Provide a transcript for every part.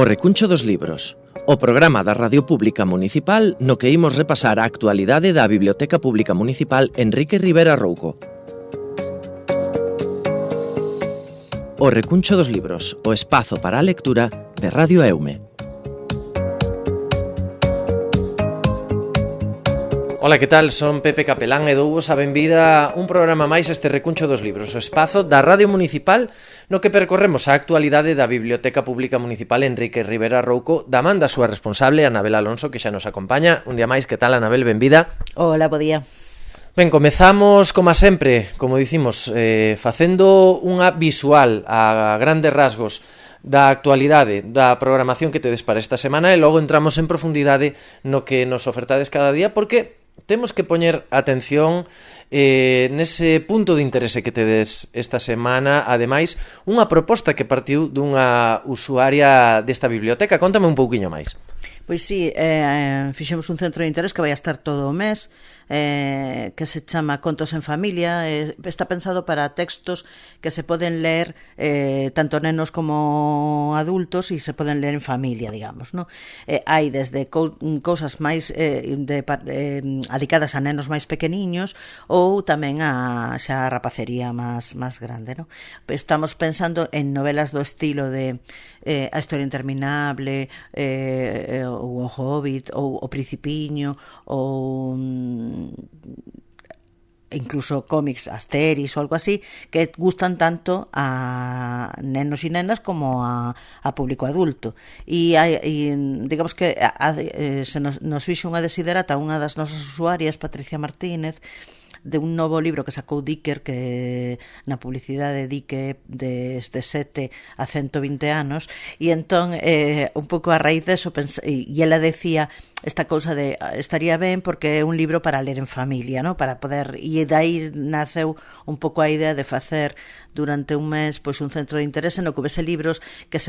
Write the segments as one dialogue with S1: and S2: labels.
S1: Recuncho dos libros, o programa da Radio Pública Municipal no que imos repasar a actualidade da Biblioteca Pública Municipal Enrique Rivera Rouco. O Recuncho dos libros, o espazo para a lectura de Radio Eume. Ola, que tal? Son Pepe Capelán e douvos a benvida un programa máis este Recuncho dos libros, o espazo da Radio Municipal no que percorremos a actualidade da Biblioteca Pública Municipal Enrique Rivera Rouco da man da súa responsable, Anabel Alonso, que xa nos acompaña. Un día máis, que tal, Anabel? Benvida.
S2: Hola, bo día.
S1: Ben, comezamos, como sempre, como dicimos, facendo unha visual a grandes rasgos da actualidade, da programación que tedes para esta semana, e logo entramos en profundidade no que nos ofertades cada día, porque temos que poñer atención nese punto de interese que tedes esta semana. Ademais, unha proposta que partiu dunha usuaria desta biblioteca. Contame un pouquiño máis.
S2: Pois sí, fixemos un centro de interés que vai a estar todo o mes, que se chama Contos en Familia. Está pensado para textos que se poden ler tanto nenos como adultos, e se poden ler en familia, digamos, ¿no? Hai desde cousas máis adicadas a nenos máis pequeniños, ou tamén a xa a rapacería máis grande, ¿no? Estamos pensando en novelas do estilo de A Historia Interminable, ou O Hobbit, ou O Principiño, ou incluso cómics Asterix ou algo así, que gustan tanto a nenos e nenas como a público adulto. E digamos que se nos fixo unha desiderata unha das nosas usuarias, Patricia Martínez, de un novo libro que sacou Dicker, que na publicidade di que desde 7 a 120 anos, e entón un pouco a raíz deso e ela decía esta cousa de estaría ben porque é un libro para ler en familia, ¿no? Para poder, e dai naceu un pouco a idea de facer durante un mes pois un centro de interese no que houvese libros que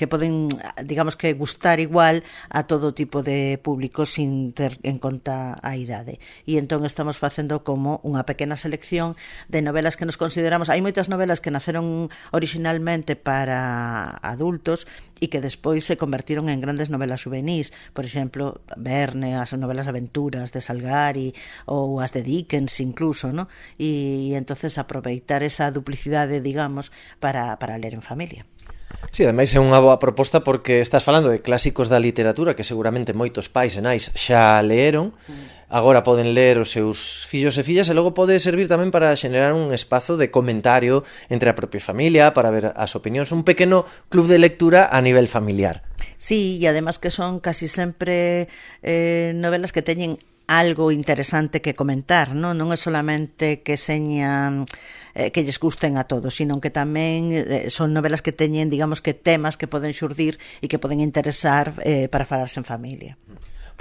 S2: poden digamos que gustar igual a todo tipo de público sin ter en conta a idade. E entón estamos facendo como unha pequena selección de novelas que nos consideramos. Hai moitas novelas que naceron originalmente para adultos e que despois se convertiron en grandes novelas juvenís. Por exemplo, Verne, as novelas de aventuras de Salgari, ou as de Dickens incluso, ¿no? E entonces aproveitar esa duplicidade, digamos, para ler en familia.
S1: Sí, ademais é unha boa proposta porque estás falando de clásicos da literatura que seguramente moitos pais e nais xa leeron. Agora poden ler os seus fillos e fillas, e logo pode servir tamén para xenerar un espazo de comentario entre a propia familia, para ver as opinións, un pequeno club de lectura a nivel familiar.
S2: Sí, e además que son casi sempre novelas que teñen algo interesante que comentar, non é solamente que señan que lles gusten a todos, sino que tamén son novelas que teñen, digamos, que temas que poden xurdir e que poden interesar para falarse en familia.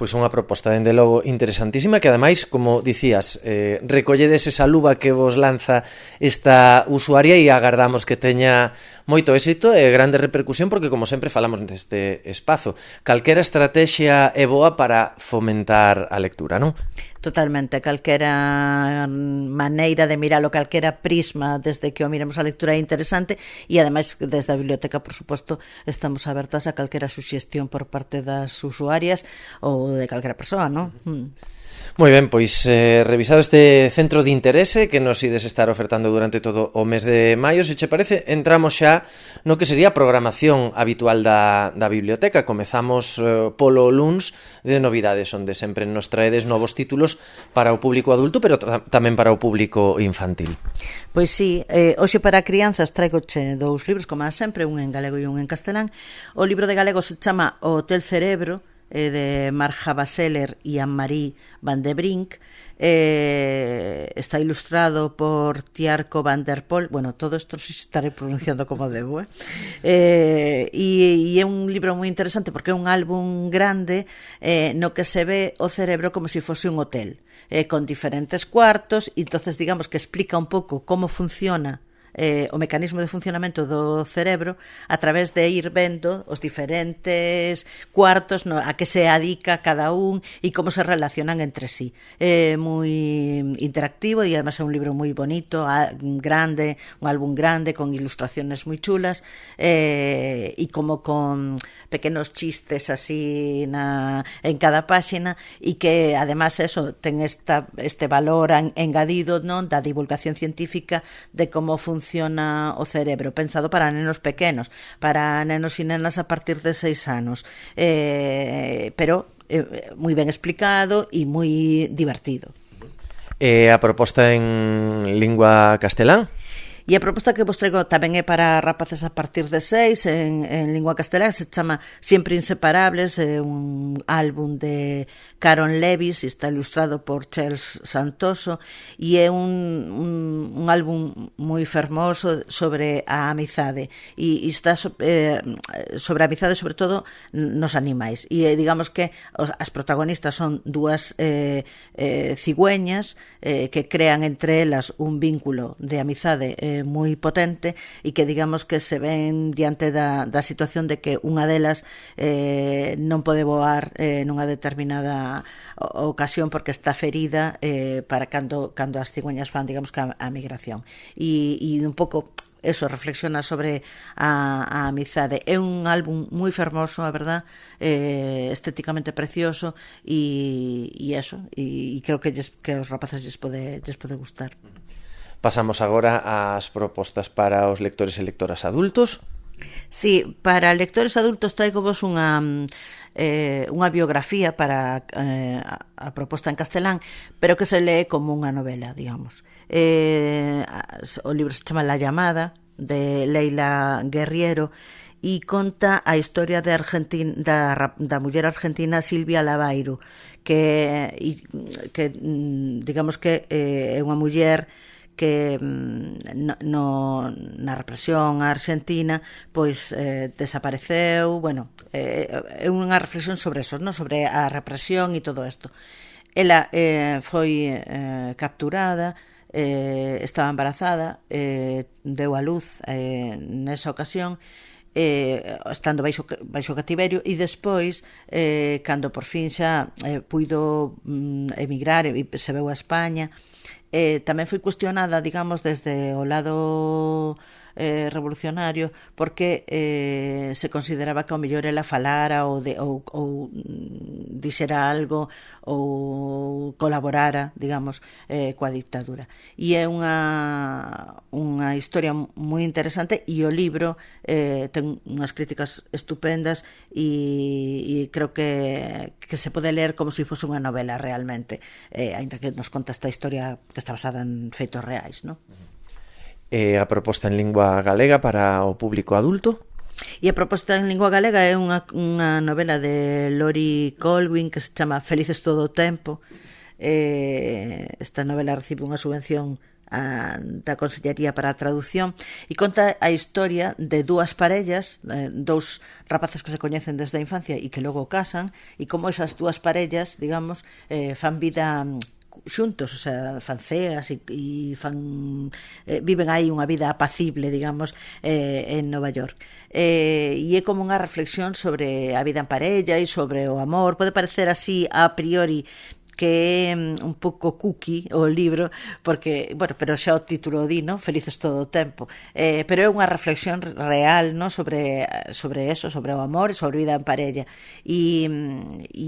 S1: Pois unha proposta, dende logo, interesantísima, que ademais, como dicías, recolledes esa luva que vos lanza esta usuaria e agardamos que teña moito éxito e grande repercusión, porque, como sempre, falamos deste espazo. Calquera estrategia é boa para fomentar a lectura, non?
S2: Totalmente, calquera maneira de miralo, calquera prisma desde que o miremos a lectura é interesante, e ademais desde a biblioteca, por suposto, estamos abertas a calquera suxestión por parte das usuarias ou de calquera persoa, non?
S1: Moi ben, pois revisado este centro de interese que nos ides estar ofertando durante todo o mes de maio, se che parece, entramos xa no que sería a programación habitual da biblioteca. Comezamos polo luns de novidades, onde sempre nos traedes novos títulos para o público adulto, pero tamén para o público infantil.
S2: Pois sí, hoxe para crianzas traigoche dous libros, como sempre, un en galego e un en castelán. O libro de galego se chama O Hotel Cerebro, de Marja Baseler e Anne-Marie Van de Brink. Está ilustrado por Tiarco van der Pol. Bueno, todo isto estaré pronunciando como debo, e é un libro moi interesante porque é un álbum grande no que se ve o cerebro como se fose un hotel, con diferentes cuartos, e entonces digamos que explica un pouco como funciona o mecanismo de funcionamento do cerebro a través de ir vendo os diferentes cuartos a que se adica cada un e como se relacionan entre sí. É moi interactivo e además é un libro moi bonito, grande, un álbum grande con ilustraciones moi chulas e como con pequenos chistes así en cada páxina e que además eso ten este valor engadido, non, da divulgación científica de como funciona o cerebro, pensado para nenos pequenos, para nenos e nenas a partir de 6 anos, pero moi ben explicado e moi divertido.
S1: A proposta en lingua castelán?
S2: E a proposta que vos traigo tamén é para rapaces a partir de 6 en lingua castelán, se chama Siempre Inseparables, é un álbum de Caron Levis, está ilustrado por Chels Santoso e é un álbum moi fermoso sobre a amizade e está sobre a amizade sobre todo nos animais e digamos que as protagonistas son dúas cigüeñas que crean entre elas un vínculo de amizade moi potente e que digamos que se ven diante da situación de que unha delas non pode voar nunha determinada ocasión porque está ferida para cando as cigüeñas van, digamos que a migración e un pouco eso, reflexiona sobre a amizade. É un álbum moi fermoso, a verdad, estéticamente precioso e eso, e creo que os rapaces lles pode gustar.
S1: Pasamos agora ás propostas para os lectores e lectoras adultos.
S2: Sí, para lectores adultos traigo vos unha biografía para a proposta en castelán, pero que se lee como unha novela, digamos. O libro se chama La llamada, de Leila Guerriero, e conta a historia da muller argentina Silvia Lavairo, que digamos que é unha muller que na represión argentina pois desapareceu, é unha reflexión sobre eso, non? Sobre a represión e todo isto. Ela foi capturada, estaba embarazada, deu a luz nesa ocasión, estando baixo cativerio e despois cando por fin xa puido emigrar e se veu a España, tamén foi cuestionada, digamos, desde o lado revolucionario porque se consideraba que ao mellor ela falara ou dixera algo ou colaborara, digamos, coa dictadura. E é unha historia moi interesante e o libro ten unhas críticas estupendas e creo que se pode ler como se fose unha novela realmente, aínda que nos conta esta historia que está basada en feitos reais, non?
S1: A proposta en lingua galega para o público adulto?
S2: E a proposta en lingua galega é unha novela de Lori Colwyn que se chama Felices todo o tempo. Esta novela recibe unha subvención da Consellería para a Traducción e conta a historia de dúas parellas, dous rapaces que se coñecen desde a infancia e que logo casan, e como esas dúas parellas, digamos, fan vida xuntos, o sea, fan ceas e viven aí unha vida apacible, digamos, en Nova York. E é como unha reflexión sobre a vida en parella e sobre o amor. Pode parecer así a priori que é un pouco cookie o libro, porque, pero xa o título di, non? Felices todo o tempo. Pero é unha reflexión real, non? Sobre eso, sobre o amor e sobre a vida en parella. E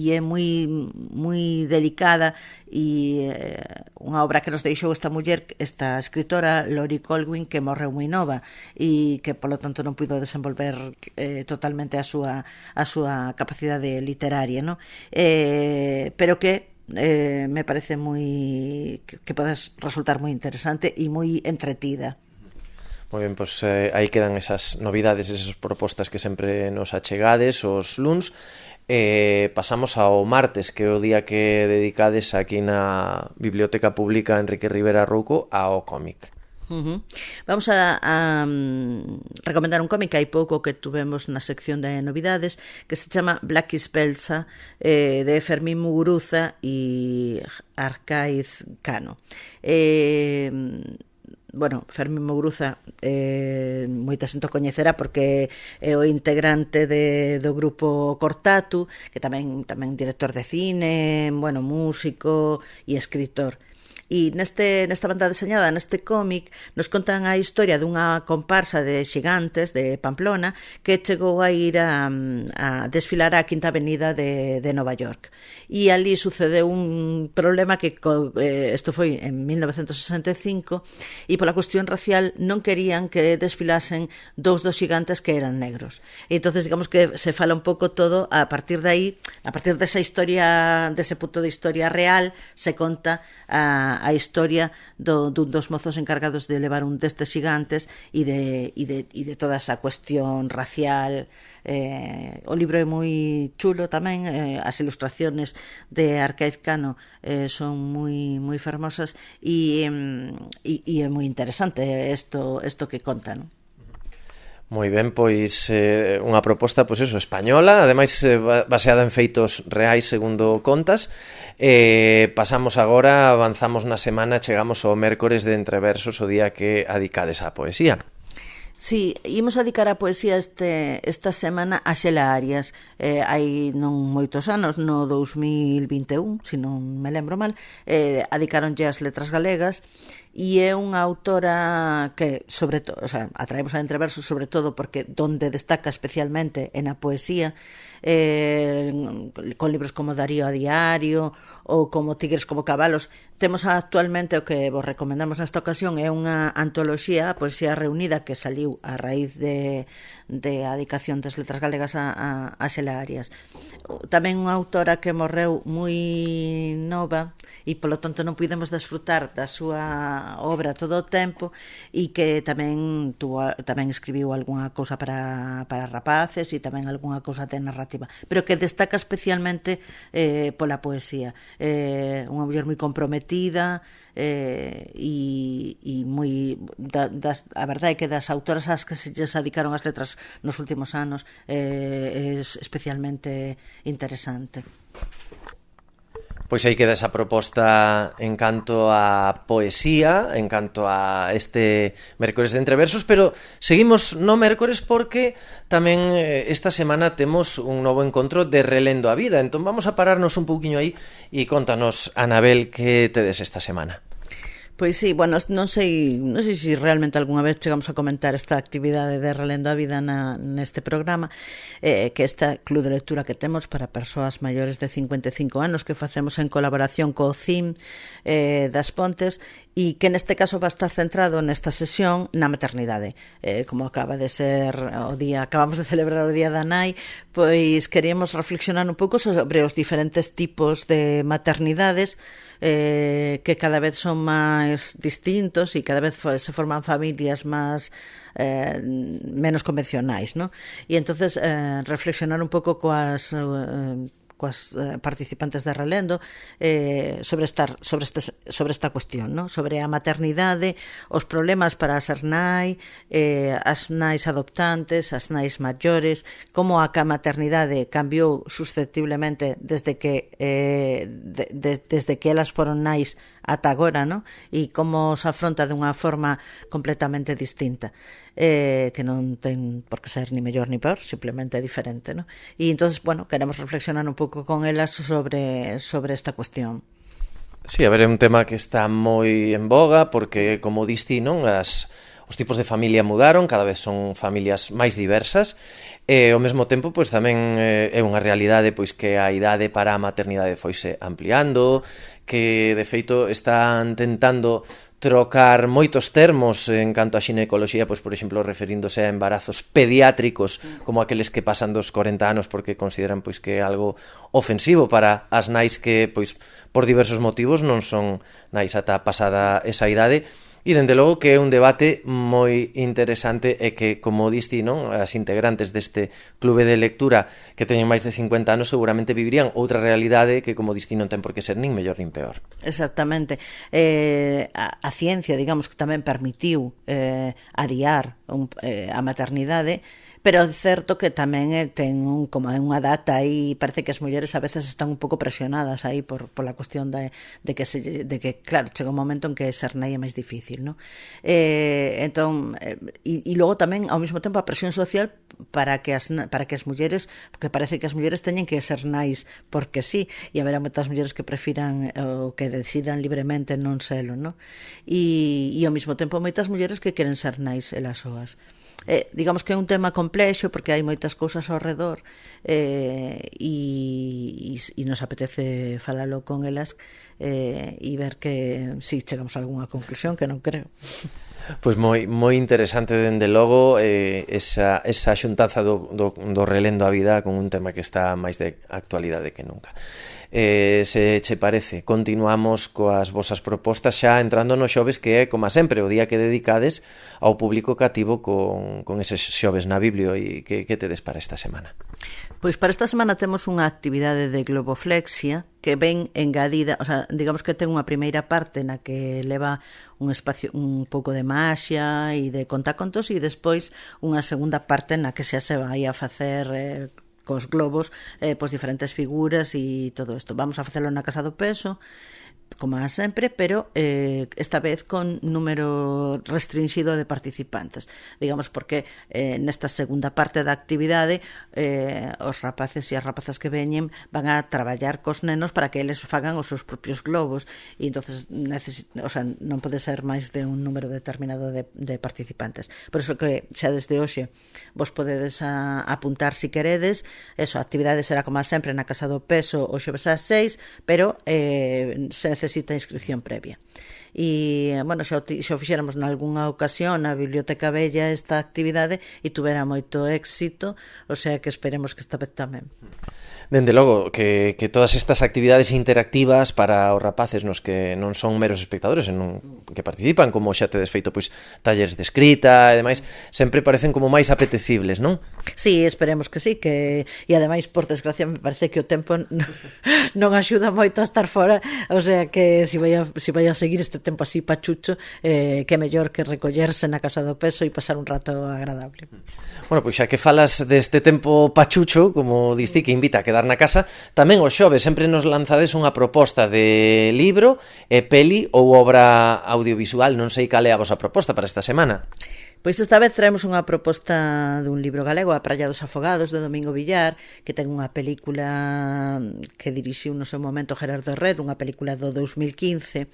S2: é moi delicada e unha obra que nos deixou esta muller, esta escritora Lori Colwyn, que morreu moi nova e que, polo tanto, non puido desenvolver totalmente a súa capacidade literaria, non? Pero que me parece moi que pode resultar moi interesante e moi entretida.
S1: Moi ben, pois aí quedan esas novidades, esas propostas que sempre nos achegades os luns. Pasamos ao martes, que é o día que dedicades aquí na Biblioteca Pública Enrique Rivera Rouco ao cómic.
S2: Vamos a recomendar un cómic hai pouco que tuvemos na sección de novidades, que se chama Black is Belsa, de Fermín Muguruza e Arcaiz Cano. bueno, Fermín Muguruza moita xente o coñecerá porque é o integrante do grupo Cortatu, que tamén director de cine, bueno, músico e escritor. E nesta banda deseñada, neste cómic, nos contan a historia dunha comparsa de xigantes de Pamplona que chegou a ir a desfilar á Quinta Avenida de Nova York. E ali sucedeu un problema que isto foi en 1965 e pola cuestión racial non querían que desfilasen dous dos xigantes que eran negros. E entonces digamos que se fala un pouco todo a partir de aí, a partir desa historia, dese punto de historia real, se conta a historia dun dos mozos encargados de levar un destes xigantes e de toda esa cuestión racial. O libro é moi chulo tamén, as ilustraciones de Arcaiz Cano son moi fermosas e é moi interesante isto que conta, non?
S1: Moi ben, pois unha proposta, pois eso, española, ademais baseada en feitos reais segundo contas. Pasamos agora, avanzamos na semana, chegamos ao mércores de Entreversos, o día que adicades á poesía.
S2: Sí, imos a dedicar a poesía esta semana a Xela Arias. Hai non moitos anos, no 2021, se non me lembro mal, adicaronlle as letras galegas e é unha autora que, sobre todo, o sea, atraemos a Entreversos sobre todo porque donde destaca especialmente en a poesía, con libros como Darío a Diario ou como Tigres como Cabalos. Temos actualmente o que vos recomendamos nesta ocasión é unha antoloxía, a poesía reunida, que saliu a raíz de a dedicación das letras galegas a Xela Arias. Tamén unha autora que morreu moi nova e polo tanto non pudemos desfrutar da súa obra todo o tempo e que tamén escribiu algunha cousa para rapaces e tamén algunha cousa de narrativa, pero que destaca especialmente pola poesía. Unha muller moi comprometida e moi a verdade é que das autoras ás que se lles dedicaron as letras nos últimos anos é especialmente interesante.
S1: Pois aí queda esa proposta en canto a poesía, en canto a este mércores de Entreversos, pero seguimos no mércores porque tamén esta semana temos un novo encontro de Relendo a Vida. Entón vamos a pararnos un pouquiño aí e contanos, Anabel, que tedes esta semana.
S2: Pois sí, bueno, non sei se realmente algunha vez chegamos a comentar esta actividade de Relendo a Vida neste programa, que esta club de lectura que temos para persoas maiores de 55 anos que facemos en colaboración co CIM das Pontes e que neste caso va a estar centrado nesta sesión na maternidade. Como acaba de ser o día, acabamos de celebrar o Día da Nai, pois queríamos reflexionar un pouco sobre os diferentes tipos de maternidades que cada vez son máis distintos e cada vez se forman familias máis menos convencionais, ¿no? E entonces reflexionar un pouco coas participantes de Relendo sobre esta cuestión, ¿no? Sobre a maternidade, os problemas para ser nai, as nais adoptantes, as nais maiores, como a maternidade cambiou susceptiblemente desde que elas foron nais ata agora, ¿no? E como se afronta dunha forma completamente distinta. Que non ten por que ser ni mellor ni peor, simplemente é diferente, ¿no? E entonces, bueno, queremos reflexionar un pouco con elas sobre esta cuestión.
S1: Sí, a ver, é un tema que está moi en boga porque, como diste, non, os tipos de familia mudaron, cada vez son familias máis diversas e ao mesmo tempo pois tamén é unha realidade pois que a idade para a maternidade foise ampliando, que de feito están tentando trocar moitos termos en canto a xinecoloxía, pois por exemplo, referíndose a embarazos pediátricos como aqueles que pasan dos 40 anos porque consideran pois que é algo ofensivo para as nais que pois por diversos motivos non son nais ata pasada esa idade. E, dende logo, que é un debate moi interesante e que, como diste, non, as integrantes deste clube de lectura que teñen máis de 50 anos seguramente vivirían outra realidade que, como diste, non ten por que ser nin mellor nin peor.
S2: Exactamente. A ciencia, digamos, que tamén permitiu adiar a maternidade, Pero é certo que tamén ten como unha data aí, parece que as mulleres a veces están un pouco presionadas aí por la cuestión de que, claro, chega un momento en que ser nai é máis difícil, non? Entón, e logo tamén, ao mesmo tempo, a presión social para que as mulleres, porque parece que as mulleres teñen que ser nais porque sí, e haberá moitas mulleres que prefiran ou que decidan libremente non selo, non? E ao mesmo tempo moitas mulleres que queren ser nais elas soas. Digamos que é un tema complexo porque hai moitas cousas ao redor e nos apetece falalo con elas e ver que si chegamos a algunha conclusión, que non creo.
S1: Pois moi interesante, dende logo, esa xuntanza do relendo a vida con un tema que está máis de actualidade que nunca. Se che parece, continuamos coas vosas propostas xa entrando no xoves, que é, como sempre, o día que dedicades ao público cativo con eses xoves na Biblio. E que tedes para esta semana?
S2: Pois para esta semana temos unha actividade de globoflexia que ven engadida, o sea, digamos que ten unha primeira parte na que leva un espacio, un pouco de maxia e de contacontos, e despois unha segunda parte na que xa se vai a facer cos globos, pois diferentes figuras e todo isto. Vamos a facelo na Casa do Peso, como a sempre, pero esta vez con número restringido de participantes, digamos, porque nesta segunda parte da actividade os rapaces e as rapazas que veñen van a traballar cos nenos para que eles fagan os seus propios globos, e entonces o sea, non pode ser máis de un número determinado de participantes. Por iso que xa desde hoxe vos podedes apuntar si queredes. Eso, a actividade será como sempre na Casa do Peso o xoves ás 6, pero se necesita inscripción previa. E, bueno, xa o fixéramos nalgúnha ocasión na Biblioteca Bella esta actividade e tuvera moito éxito, o sea que esperemos que esta vez tamén.
S1: Dende logo, que todas estas actividades interactivas para os rapaces nos que non son meros espectadores, senón que participan, como xa tedes feito pois talleres de escrita e demais, sempre parecen como máis apetecibles, non?
S2: Sí, esperemos que sí, que e ademais, por desgracia, me parece que o tempo non axuda moito a estar fora, o sea que se vai a seguir este tempo así pachucho, que mellor que recollerse na Casa do Peso e pasar un rato agradable.
S1: Bueno, pois xa que falas deste tempo pachucho, como diste, que invita a quedar na casa, tamén os xoves sempre nos lanzades unha proposta de libro, peli ou obra audiovisual. Non sei cal é a vosa proposta para esta semana.
S2: Pois esta vez traemos unha proposta dun libro galego, A Praia dos Afogados, de Domingo Villar, que ten unha película que dirixiu no seu momento Gerardo Herrero, unha película do 2015.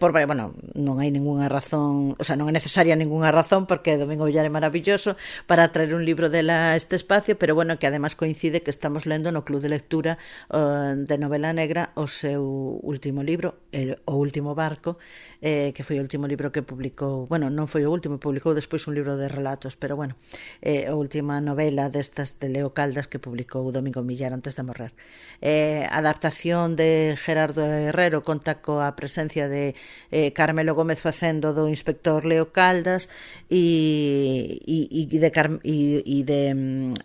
S2: Bueno, non hai ningunha razón, o sea, non é necesaria ningunha razón, porque Domingo Villar é maravilloso para traer un libro dela a este espacio, pero bueno, que además coincide que estamos lendo no Club de Lectura de novela negra o seu último libro, O Último Barco, que foi o último libro que publicou, bueno, non foi o último, publicou despois un libro de relatos, pero bueno, a última novela destas de Leo Caldas que publicou Domingo Villar antes de morrer. A adaptación de Gerardo Herrero conta coa presencia de Carmelo Gómez facendo do inspector Leo Caldas e de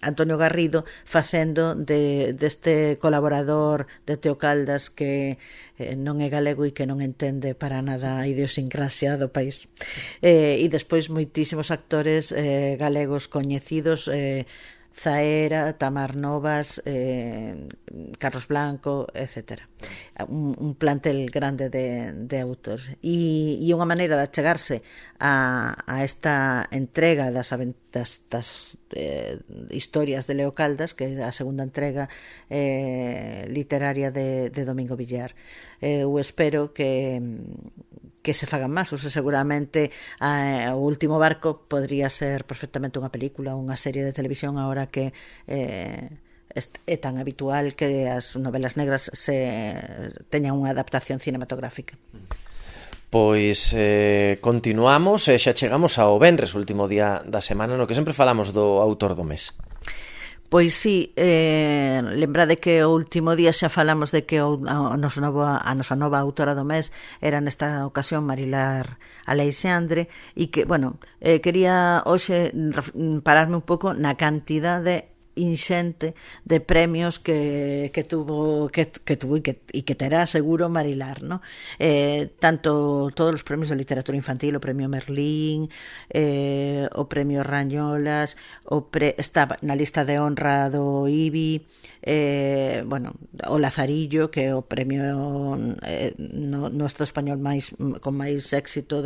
S2: Antonio Garrido facendo deste colaborador de Teo Caldas que non é galego e que non entende para nada a idiosincrasia do país. E despois moitísimos actores galegos coñecidos, Zaera, Tamar Novas, Carlos Blanco, etc. Un plantel grande de autores. E unha maneira de achegarse a esta entrega das historias de Leo Caldas, que é a segunda entrega literaria de Domingo Villar. Eu espero que se fagan máis, ou seguramente O Último Barco podría ser perfectamente unha película ou unha serie de televisión, agora que é tan habitual que as novelas negras teñan unha adaptación cinematográfica.
S1: Pois continuamos e xa chegamos ao venres, último día da semana, no que sempre falamos do autor do mes.
S2: Pois sí, lembrade que o último día xa falamos de que a nosa nova autora do mes era nesta ocasión Marilar Aleixandre, e que, bueno, quería hoxe pararme un pouco na cantidade inxente de premios que tuvo e que terá seguro Marilar, ¿no? Tanto todos os premios de literatura infantil, o premio Merlín, o premio Rañolas, está na lista de honra do IBI, bueno, o Lazarillo, que é o premio no Estado español con máis éxito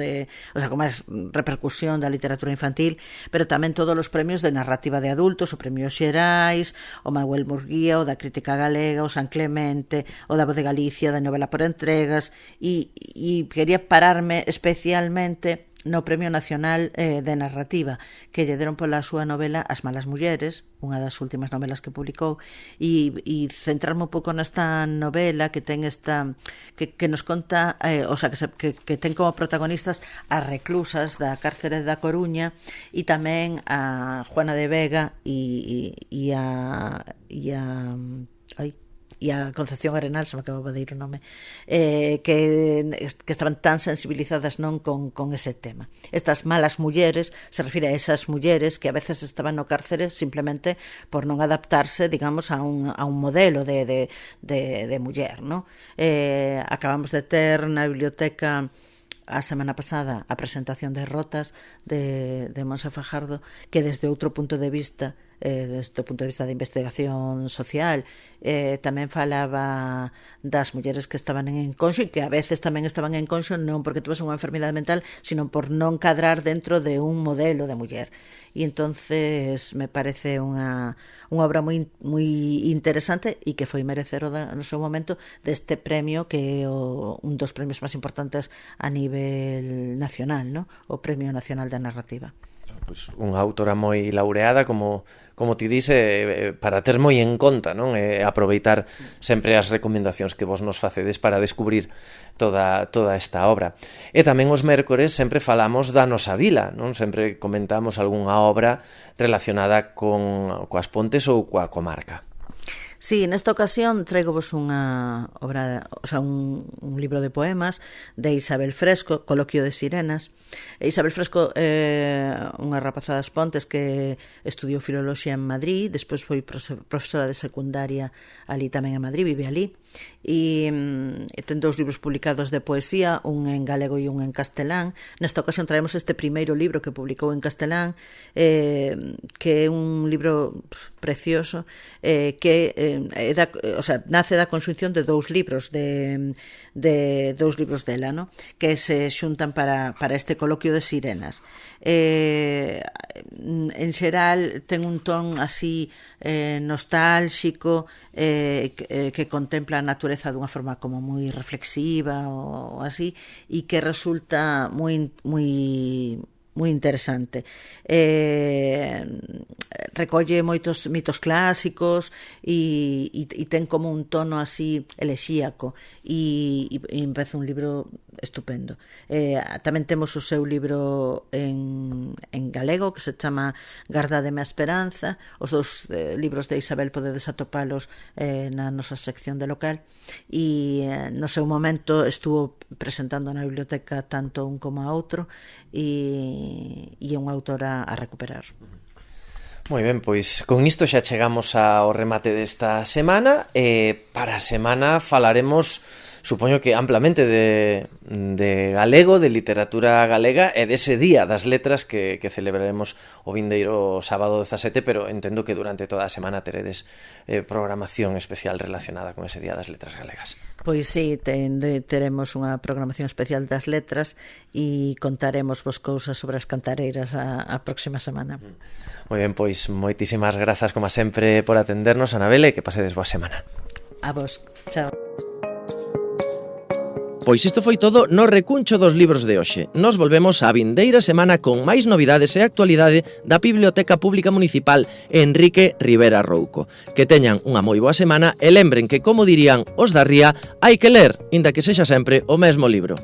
S2: con máis repercusión da literatura infantil, pero tamén todos os premios de narrativa de adultos, o premio Xerais, o Manuel Murguía, o da crítica galega, o San Clemente, o da Voz de Galicia, da novela por entregas, e quería pararme especialmente no Premio Nacional de Narrativa que lle deron pola súa novela As malas mulleres, unha das últimas novelas que publicou, e centrarme un pouco nesta novela que ten que nos conta, que ten como protagonistas as reclusas da cárcere da Coruña, e tamén a Juana de Vega e a Concepción Arenal, se me acababa de ir o nome, que estaban tan sensibilizadas non con ese tema. Estas malas mulleres se refire a esas mulleres que a veces estaban no cárcere simplemente por non adaptarse, digamos, a un modelo de muller, ¿no? Acabamos de ter na biblioteca a semana pasada a presentación de Rotas de Monse Fajardo, que desde outro punto de vista de investigación social, tamén falaba das mulleres que estaban en enconxo e que a veces tamén estaban en enconxo non porque tuvese unha enfermidade mental, sino por non cadrar dentro de un modelo de muller. E entonces me parece unha obra moi interesante e que foi merecedora no seu momento deste premio, que é un dos premios máis importantes a nivel nacional, ¿no? O Premio Nacional de Narrativa.
S1: Pois unha autora moi laureada, como ti dice, para ter moi en conta, non? Aproveitar sempre as recomendacións que vos nos facedes para descubrir toda esta obra. E tamén os mércores sempre falamos da nosa vila, non? Sempre comentamos algunha obra relacionada coas Pontes ou coa comarca.
S2: Sí, nesta ocasión traigovos unha obra, un libro de poemas de Isabel Fresco, Coloquio de Sirenas. Isabel Fresco é unha rapaza das Pontes que estudiou filoloxía en Madrid, despois foi profesora de secundaria ali tamén en Madrid, vive ali, e ten 2 libros publicados de poesía, un en galego e un en castelán. Nesta ocasión traemos este primeiro libro que publicou en castelán, que é un libro precioso, que nace da conxunción de 2 libros de 2 libros dela, ¿no? Que se xuntan para este Coloquio de Sirenas. En xeral ten un ton así nostálxico, que contempla a natureza dunha forma como moi reflexiva ou así, e que resulta moi interesante. Recolle moitos mitos clásicos e ten como un tono así elexíaco, e empeza un libro estupendo. Tamén temos o seu libro en galego, que se chama Gardádeme a Esperanza. Os 2 libros de Isabel podedes atopalos na nosa sección de local, e no seu momento estuvo presentando na biblioteca tanto un como a outro, e é unha autora a recuperar.
S1: Moi ben, pois con isto xa chegamos ao remate desta semana, e para a semana falaremos, supoño que amplamente, de galego, de literatura galega e dese Día das Letras que celebraremos o vindeiro sábado 17, pero entendo que durante toda a semana teredes programación especial relacionada con ese Día das Letras galegas.
S2: Pois sí, teremos unha programación especial das letras e contaremos vos cousas sobre as cantareiras a próxima semana.
S1: Moi ben, pois moitísimas grazas como sempre por atendernos, Anabel, e que pasedes boa semana.
S2: A vos, chao.
S3: Pois isto foi todo no recuncho dos libros de hoxe. Nos volvemos a vindeira semana con máis novidades e actualidade da Biblioteca Pública Municipal Enrique Rivera Rouco. Que teñan unha moi boa semana e lembren que, como dirían os da Ría, hai que ler, inda que sexa sempre o mesmo libro.